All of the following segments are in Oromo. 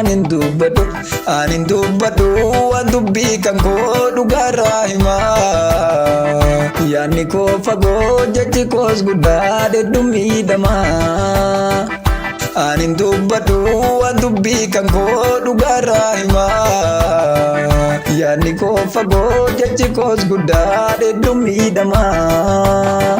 anin dubbadhu waan dubbii kan koo dhugaarraa himaa. Yaadni koo fagoo jechi koos guddaa deddu miidhamaa. Anin dubbadhu waan dubbii kan koo dhugaarraa himaa. Yaadni koo fagoo jechi koos guddaa deddu miidhamaa.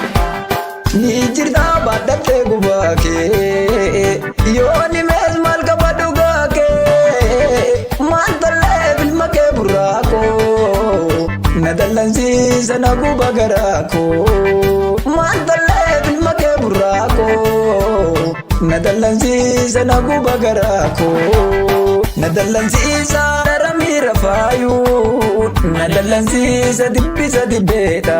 Ni jirta baadhattee gubaa kee yoo ni mees maal qaba dhugaa kee. Maal tallee bilma kee burraaqoo na dallansiisa na guba garaakoo. Maal tallee bilma kee burraaqoo na dallansiisa na guba garaakoo. Na dallansiisa dara miira faayuu na dallansiisa dibbisa dibbeedha.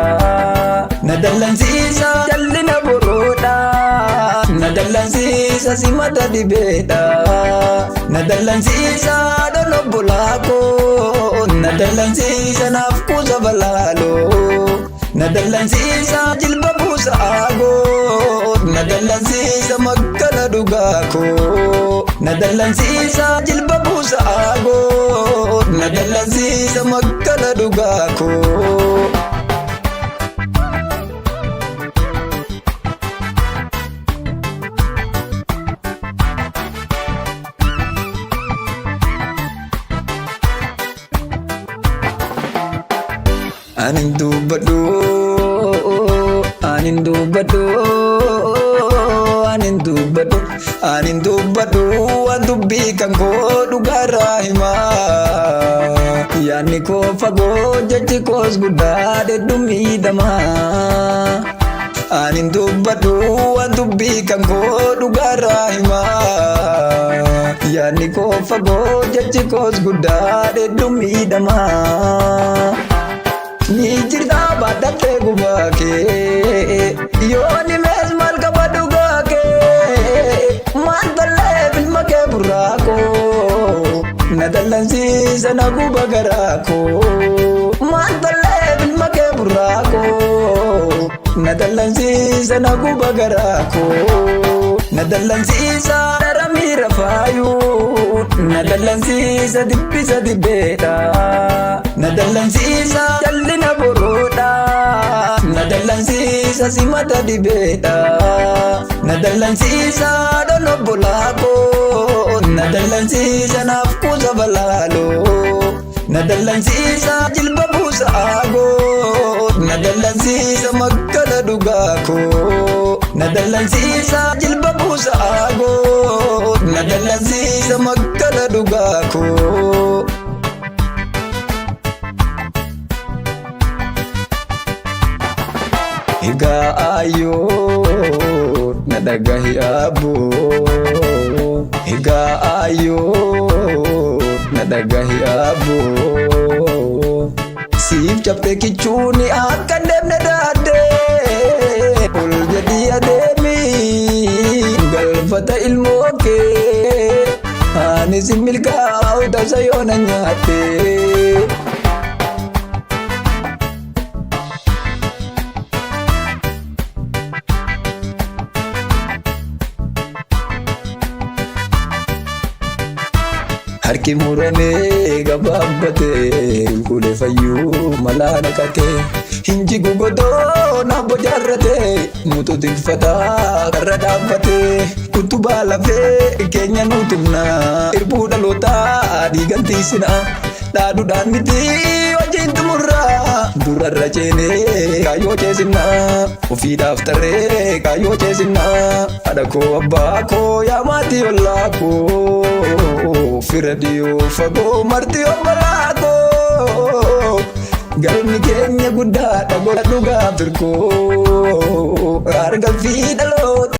Na dallansiisa jallina boroodha na dallansiisa simata dibeedha. Na dallansiisa dolo bulaakoo na dallansiisa naaf kuusa balaaloo. Na dallansiisa jilba buusa aagoo na dallansiisa makkana dhugaakoo. Na dallansiisa jilba buusa aagoo na dallansiisa makkana dhugaakoo. Anin dubbadhu waan dubbii kan koo dhugaarraa himaa. Yaadni koo fagoo jechi koos guddaa deddu miidhamaa. Anin dubbadhu waan dubbii kan koo dhugaarraa himaa. Yaadni koo fagoo jechi koos guddaa deddu miidhamaa. Ni jirta baadhattee gubaa kee yoo ni mees maal qaba dhugaa kee. Maal tallee bilma kee burraaqoo na dallansiisa na guba garaakoo. Maal tallee bilma kee burraaqoo na dallansiisa na guba garaakoo. Na dallansiisa dara miira faayuu na dallansiisa dibbisa dibbeedha. Na dallansiisa jallina boroodha na dallansiisa simata dibeedha. Na dallansiisa dolo bulaakoo na dallansiisa naaf kuusa balaaloo. Na dallansiisa jilba buusa aagoo na dallansiisa makkana dhugaakoo. Na dallansiisa jilba buusa aagoo na dallansiisa makkana dhugaakoo. Egaa ayyoo na dhagahi aboo. Egaa ayyoo na dhagahi aboo. Siif cabtee kichuuni akka deemne daadee. Ol jedhii adeemii galfata ilmoo kee. Ani si milkaa'u tasa yoo na nyaattee. Harki muramee gabaabbatee kulee fayyuu malaa naqatee. Hinji gugotoo na bojaarratee mutu tikfataa karra dhaabbatee. Utubaa lafee keenya nutimnaa irbuu dhalootaa dhiigantiisinaa. Dhaadhuudhaan miti hojiin xumurraa durarra ceenee kaayyoo ceesinnaa. Ofiidhaaf tarree kaayyoo ceesinnaa. Haadha koo abbaa koo yaa maatii ollaa koo. Fira dhiyoo fagoo marti obbolaa koo. Galmi keenya guddaadha godha dhugaa firkoo. Argalfii dhaloota.